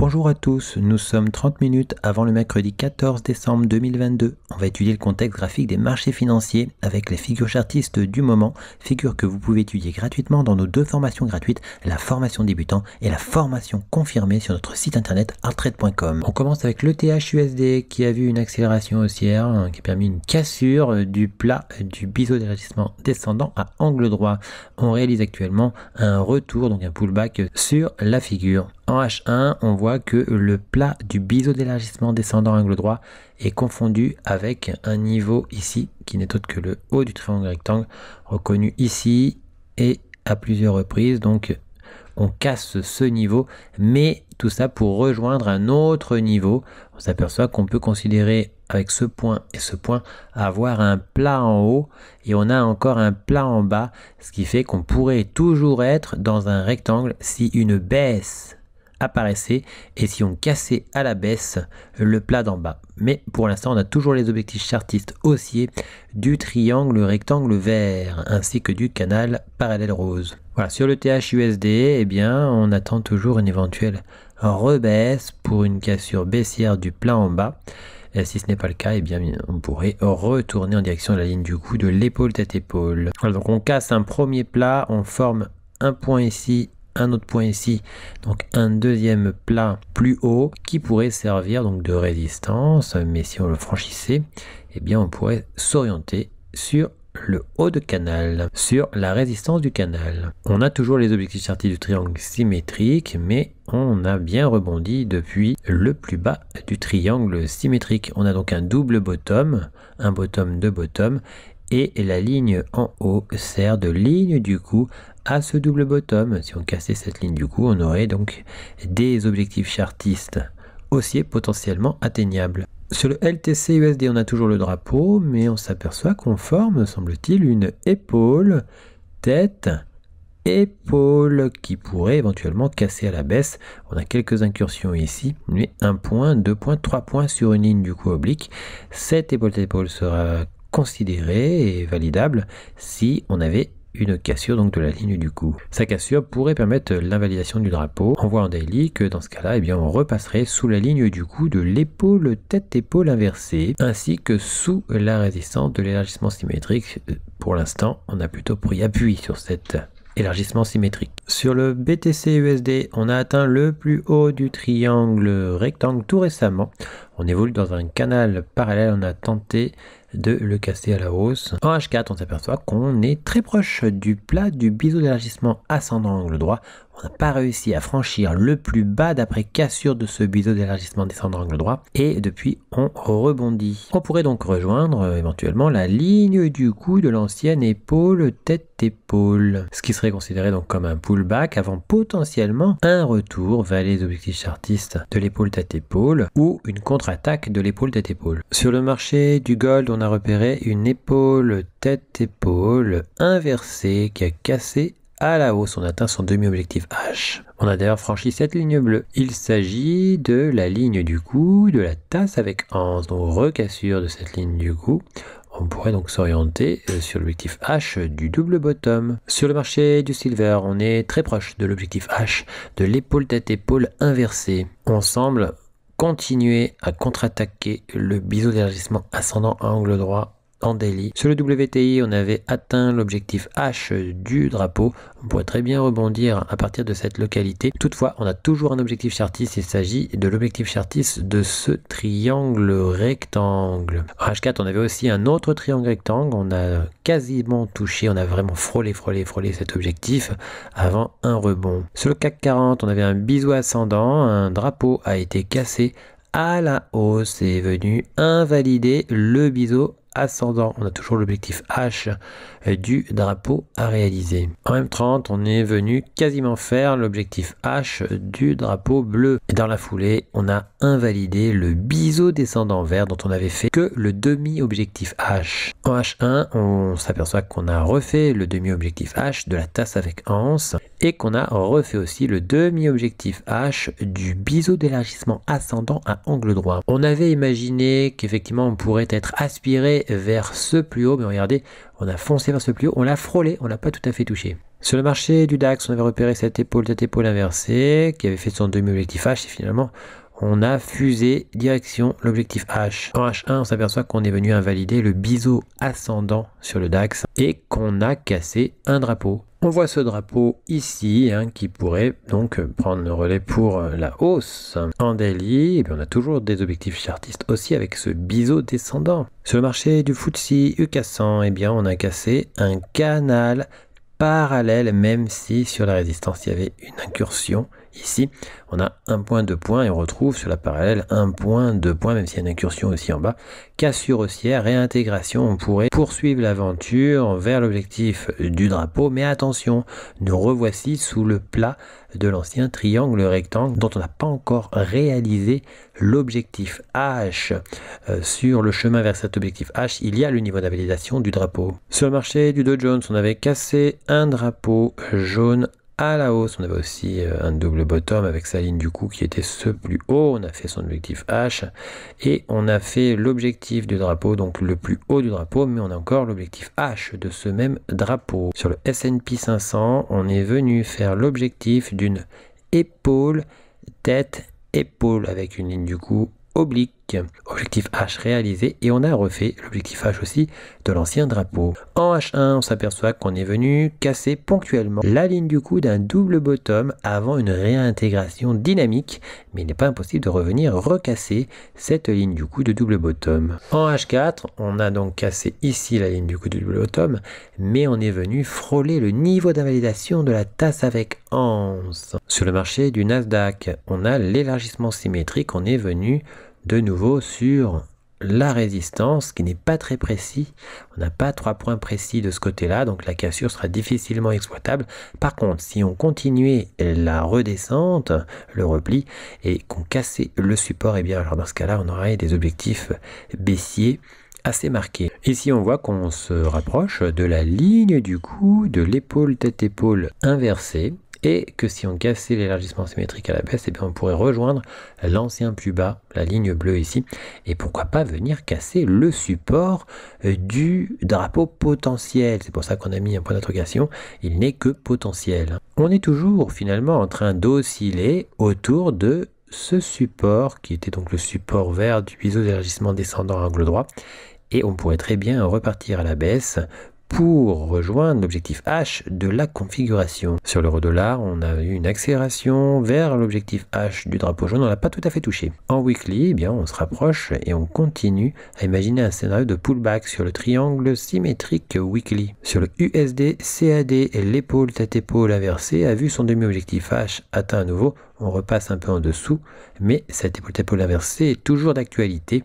Bonjour à tous, nous sommes 30 minutes avant le mercredi 14 décembre 2022. On va étudier le contexte graphique des marchés financiers avec les figures chartistes du moment, figures que vous pouvez étudier gratuitement dans nos deux formations gratuites, la formation débutant et la formation confirmée sur notre site internet arttrade.com. On commence avec l'ETH-USD qui a vu une accélération haussière qui a permis une cassure du plat du biseau d'élargissement descendant à angle droit. On réalise actuellement un retour, donc un pullback sur la figure. En H1, on voit que le plat du biseau d'élargissement descendant angle droit est confondu avec un niveau ici, qui n'est autre que le haut du triangle rectangle, reconnu ici et à plusieurs reprises. Donc, on casse ce niveau, mais tout ça pour rejoindre un autre niveau. On s'aperçoit qu'on peut considérer avec ce point et ce point avoir un plat en haut et on a encore un plat en bas, ce qui fait qu'on pourrait toujours être dans un rectangle si une baisse apparaissait et si on cassait à la baisse le plat d'en bas. Mais pour l'instant, on a toujours les objectifs chartistes haussiers du triangle rectangle vert ainsi que du canal parallèle rose. Voilà, sur le TH-USD, eh bien, on attend toujours une éventuelle rebaisse pour une cassure baissière du plat en bas. Et si ce n'est pas le cas, eh bien, on pourrait retourner en direction de la ligne du cou de l'épaule tête-épaule. Voilà, donc on casse un premier plat, on forme un point ici, un autre point ici, donc un deuxième plat plus haut qui pourrait servir donc de résistance, mais si on le franchissait, eh bien on pourrait s'orienter sur le haut de canal, sur la résistance du canal. On a toujours les objectifs chartistes du triangle symétrique, mais on a bien rebondi depuis le plus bas du triangle symétrique. On a donc un double bottom, un bottom de bottom, et la ligne en haut sert de ligne du coup à ce double bottom. Si on cassait cette ligne du coup, on aurait donc des objectifs chartistes haussiers potentiellement atteignables. Sur le LTC USD, on a toujours le drapeau, mais on s'aperçoit qu'on forme, semble-t-il, une épaule, tête, épaule qui pourrait éventuellement casser à la baisse. On a quelques incursions ici, mais 1 point, 2 points, 3 points sur une ligne du coup oblique. Cette épaule sera considérée et validable si on avait une cassure donc de la ligne du cou. Sa cassure pourrait permettre l'invalidation du drapeau. On voit en daily que dans ce cas-là, eh bien, on repasserait sous la ligne du cou de l'épaule tête-épaule inversée, ainsi que sous la résistance de l'élargissement symétrique. Pour l'instant, on a plutôt pris appui sur cet élargissement symétrique. Sur le BTC USD, on a atteint le plus haut du triangle rectangle tout récemment. On évolue dans un canal parallèle, on a tenté de le casser à la hausse. En H4, on s'aperçoit qu'on est très proche du plat du biseau d'élargissement ascendant angle droit. On n'a pas réussi à franchir le plus bas d'après cassure de ce biseau d'élargissement descendant angle droit et depuis on rebondit. On pourrait donc rejoindre éventuellement la ligne du cou de l'ancienne épaule tête-épaule, ce qui serait considéré donc comme un pullback avant potentiellement un retour vers les objectifs chartistes de l'épaule tête-épaule ou une contre-attaque de l'épaule tête-épaule. Sur le marché du gold, on a repéré une épaule tête-épaule inversée qui a cassé à la hausse. On atteint son demi-objectif H. On a d'ailleurs franchi cette ligne bleue. Il s'agit de la ligne du cou de la tasse avec anse, donc recassure de cette ligne du cou. On pourrait donc s'orienter sur l'objectif H du double bottom. Sur le marché du silver, on est très proche de l'objectif H de l'épaule tête-épaule inversée. On semble continuer à contre-attaquer le biseau d'élargissement ascendant à angle droit en daily. Sur le WTI, on avait atteint l'objectif H du drapeau. On pourrait très bien rebondir à partir de cette localité. Toutefois, on a toujours un objectif chartiste. Il s'agit de l'objectif chartiste de ce triangle rectangle. En H4, on avait aussi un autre triangle rectangle. On a quasiment touché, on a vraiment frôlé cet objectif avant un rebond. Sur le CAC 40, on avait un biseau ascendant. Un drapeau a été cassé à la hausse et est venu invalider le biseau ascendant. On a toujours l'objectif H du drapeau à réaliser. En M30, on est venu quasiment faire l'objectif H du drapeau bleu. Et dans la foulée, on a invalidé le biseau descendant vert dont on avait fait que le demi-objectif H. En H1, on s'aperçoit qu'on a refait le demi-objectif H de la tasse avec anse et qu'on a refait aussi le demi-objectif H du biseau d'élargissement ascendant à angle droit. On avait imaginé qu'effectivement on pourrait être aspiré vers ce plus haut, mais regardez, on a foncé vers ce plus haut, on l'a frôlé, on l'a pas tout à fait touché. Sur le marché du DAX, on avait repéré cette épaule inversée qui avait fait son demi-objectif H et finalement on a fusé direction l'objectif H. En H1, on s'aperçoit qu'on est venu invalider le biseau ascendant sur le DAX et qu'on a cassé un drapeau. On voit ce drapeau ici qui pourrait donc prendre le relais pour la hausse. En daily, et bien on a toujours des objectifs chartistes aussi avec ce biseau descendant. Sur le marché du FTSE UK 100, eh bien on a cassé un canal parallèle, même si sur la résistance il y avait une incursion. Ici, on a un point, 2 points et on retrouve sur la parallèle un point, 2 points, même s'il y a une incursion aussi en bas. Cassure haussière, réintégration, on pourrait poursuivre l'aventure vers l'objectif du drapeau, mais attention, nous revoici sous le plat de l'ancien triangle rectangle dont on n'a pas encore réalisé l'objectif H. Sur le chemin vers cet objectif H, il y a le niveau d'invalidation du drapeau. Sur le marché du Dow Jones, on avait cassé un drapeau jaune à la hausse. On avait aussi un double bottom avec sa ligne du coup qui était ce plus haut. On a fait son objectif H et on a fait l'objectif du drapeau, donc le plus haut du drapeau, mais on a encore l'objectif H de ce même drapeau. Sur le S&P 500, on est venu faire l'objectif d'une épaule, tête, épaule avec une ligne du coup oblique. Objectif H réalisé et on a refait l'objectif H aussi de l'ancien drapeau. En H1, on s'aperçoit qu'on est venu casser ponctuellement la ligne du coup d'un double bottom avant une réintégration dynamique, mais il n'est pas impossible de revenir recasser cette ligne du coup de double bottom. En H4, on a donc cassé ici la ligne du coup de double bottom, mais on est venu frôler le niveau d'invalidation de la tasse avec anse. Sur le marché du Nasdaq, on a l'élargissement symétrique, on est venu de nouveau sur la résistance qui n'est pas très précis. On n'a pas 3 points précis de ce côté-là, donc la cassure sera difficilement exploitable. Par contre, si on continuait la redescente, le repli, et qu'on cassait le support, et bien alors dans ce cas-là, on aurait des objectifs baissiers assez marqués. Ici, on voit qu'on se rapproche de la ligne du coup de l'épaule tête-épaule inversée. Et que si on cassait l'élargissement symétrique à la baisse, eh bien on pourrait rejoindre l'ancien plus bas, la ligne bleue ici, et pourquoi pas venir casser le support du drapeau potentiel. C'est pour ça qu'on a mis un point d'interrogation, il n'est que potentiel. On est toujours finalement en train d'osciller autour de ce support, qui était donc le support vert du biseau d'élargissement descendant à angle droit, et on pourrait très bien repartir à la baisse pour rejoindre l'objectif H de la configuration. Sur l'euro-dollar, on a eu une accélération vers l'objectif H du drapeau jaune, on l'a pas tout à fait touché. En weekly, eh bien, on se rapproche et on continue à imaginer un scénario de pullback sur le triangle symétrique weekly. Sur le USD, CAD, l'épaule tête-épaule inversée a vu son demi-objectif H atteint à nouveau. On repasse un peu en dessous, mais cette épaule tête-épaule inversée est toujours d'actualité.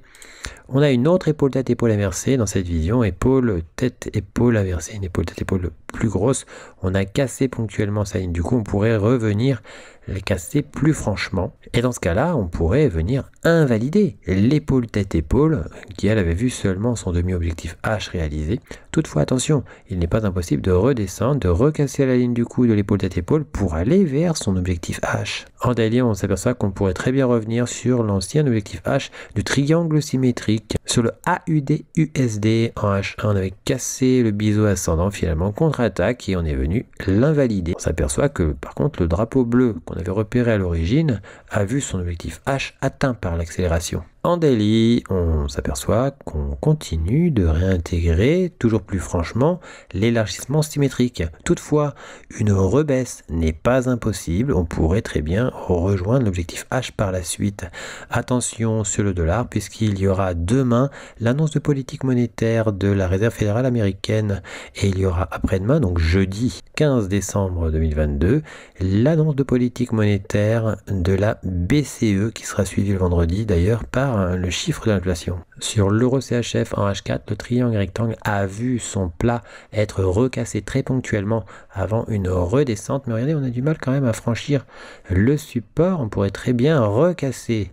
On a une autre épaule tête-épaule inversée dans cette vision, épaule tête-épaule inversée, une épaule tête-épaule plus grosse. On a cassé ponctuellement sa ligne, du coup on pourrait revenir la casser plus franchement. Et dans ce cas-là, on pourrait venir invalider l'épaule tête-épaule qui elle avait vu seulement son demi-objectif H réalisé. Toutefois, attention, il n'est pas impossible de redescendre, de recasser la ligne du coup de l'épaule tête-épaule pour aller vers son objectif H. En daily, on s'aperçoit qu'on pourrait très bien revenir sur l'ancien objectif H du triangle symétrique. Sur le AUD-USD en H1, on avait cassé le biseau ascendant finalement contre-attaque et on est venu l'invalider. On s'aperçoit que par contre le drapeau bleu qu'on avait repéré à l'origine a vu son objectif H atteint par l'accélération. En daily, on s'aperçoit qu'on continue de réintégrer toujours plus franchement l'élargissement symétrique. Toutefois, une rebaisse n'est pas impossible. On pourrait très bien rejoindre l'objectif H par la suite. Attention sur le dollar puisqu'il y aura demain l'annonce de politique monétaire de la Réserve fédérale américaine et il y aura après-demain, donc jeudi 15 décembre 2022, l'annonce de politique monétaire de la BCE qui sera suivie le vendredi d'ailleurs par le chiffre de l'inflation. Sur l'euro CHF en H4, le triangle rectangle a vu son plat être recassé très ponctuellement avant une redescente. Mais regardez, on a du mal quand même à franchir le support. On pourrait très bien recasser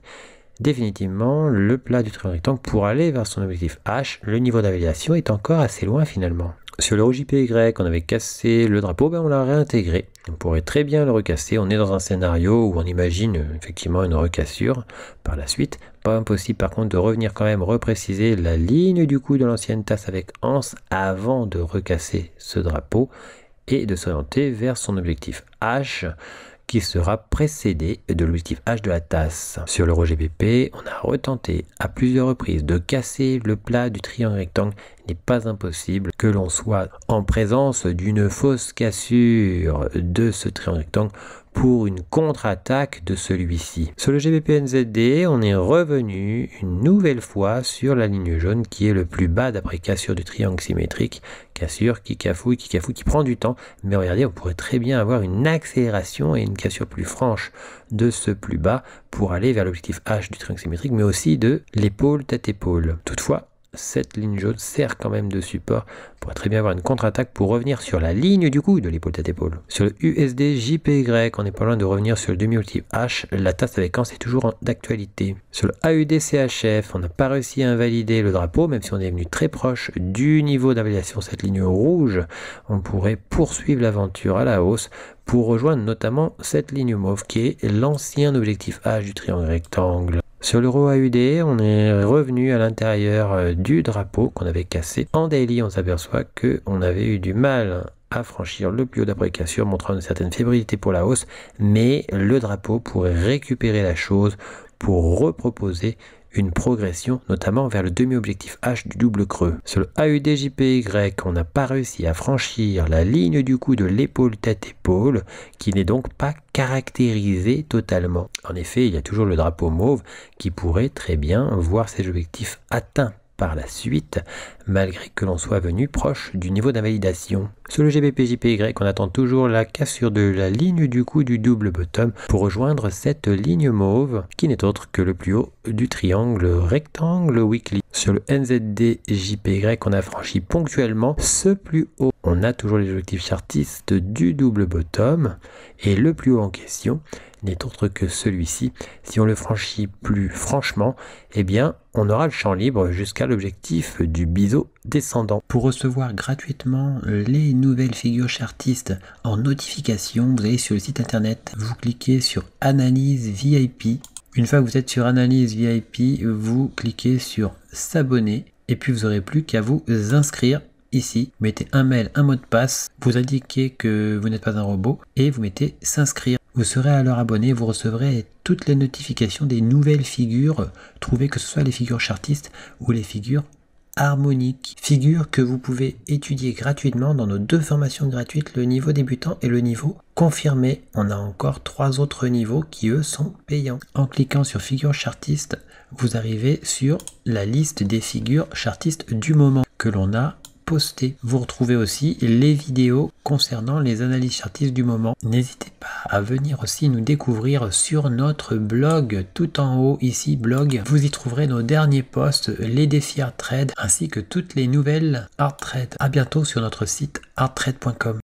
définitivement le plat du triangle rectangle pour aller vers son objectif H. Le niveau d'invalidation est encore assez loin finalement. Sur l'euro JPY, on avait cassé le drapeau, on l'a réintégré. On pourrait très bien le recasser. On est dans un scénario où on imagine effectivement une recassure par la suite. Pas impossible par contre de revenir quand même repréciser la ligne du coup de l'ancienne tasse avec anse avant de recasser ce drapeau. et de s'orienter vers son objectif H qui sera précédé de l'objectif H de la tasse. Sur l'euro GBP, on a retenté à plusieurs reprises de casser le plat du triangle rectangle. Il n'est pas impossible que l'on soit en présence d'une fausse cassure de ce triangle rectangle pour une contre-attaque de celui-ci. Sur le GBP-NZD, on est revenu une nouvelle fois sur la ligne jaune qui est le plus bas d'après cassure du triangle symétrique. Cassure qui cafouille, qui prend du temps. Mais regardez, on pourrait très bien avoir une accélération et une cassure plus franche de ce plus bas pour aller vers l'objectif H du triangle symétrique, mais aussi de l'épaule tête-épaule. Toutefois, cette ligne jaune sert quand même de support. On pourrait très bien avoir une contre-attaque pour revenir sur la ligne du coup de l'épaule tête-épaule. Sur le USD JPY, on n'est pas loin de revenir sur le demi-objectif H. La tasse avec Ans est toujours d'actualité. Sur le AUD CHF, on n'a pas réussi à invalider le drapeau, même si on est venu très proche du niveau d'invalidation, cette ligne rouge. On pourrait poursuivre l'aventure à la hausse pour rejoindre notamment cette ligne mauve qui est l'ancien objectif H du triangle rectangle. Sur l'euro AUD, on est revenu à l'intérieur du drapeau qu'on avait cassé. En daily, on s'aperçoit qu'on avait eu du mal à franchir le plus haut d'après cassure, montrant une certaine fébrilité pour la hausse, mais le drapeau pourrait récupérer la chose pour reproposer une progression, notamment vers le demi-objectif H du double creux. Sur le AUD-JPY, on n'a pas réussi à franchir la ligne du coup de l'épaule tête-épaule, qui n'est donc pas caractérisée totalement. En effet, il y a toujours le drapeau mauve qui pourrait très bien voir ses objectifs atteints par la suite, malgré que l'on soit venu proche du niveau d'invalidation. Sur le GBP-JPY, on attend toujours la cassure de la ligne du coup du double bottom pour rejoindre cette ligne mauve qui n'est autre que le plus haut du triangle rectangle weekly. Sur le NZD-JPY, on a franchi ponctuellement ce plus haut. On a toujours les objectifs chartistes du double bottom et le plus haut en question n'est autre que celui-ci. Si on le franchit plus franchement, eh bien, on aura le champ libre jusqu'à l'objectif du biseau descendant. Pour recevoir gratuitement les nouvelles figures chartistes en notification, vous allez sur le site internet, vous cliquez sur Analyse VIP. Une fois que vous êtes sur Analyse VIP, vous cliquez sur S'abonner et puis vous n'aurez plus qu'à vous inscrire. Ici, vous mettez un mail, un mot de passe, vous indiquez que vous n'êtes pas un robot et vous mettez s'inscrire. Vous serez alors abonné, vous recevrez toutes les notifications des nouvelles figures trouvées, que ce soit les figures chartistes ou les figures harmoniques. Figures que vous pouvez étudier gratuitement dans nos 2 formations gratuites, le niveau débutant et le niveau confirmé. On a encore 3 autres niveaux qui eux sont payants. En cliquant sur figures chartistes, vous arrivez sur la liste des figures chartistes du moment que l'on a posté. Vous retrouvez aussi les vidéos concernant les analyses chartistes du moment. N'hésitez pas à venir aussi nous découvrir sur notre blog, tout en haut ici blog. Vous y trouverez nos derniers posts, les défis Hard Trade ainsi que toutes les nouvelles Hard Trade. À bientôt sur notre site hardtrade.com.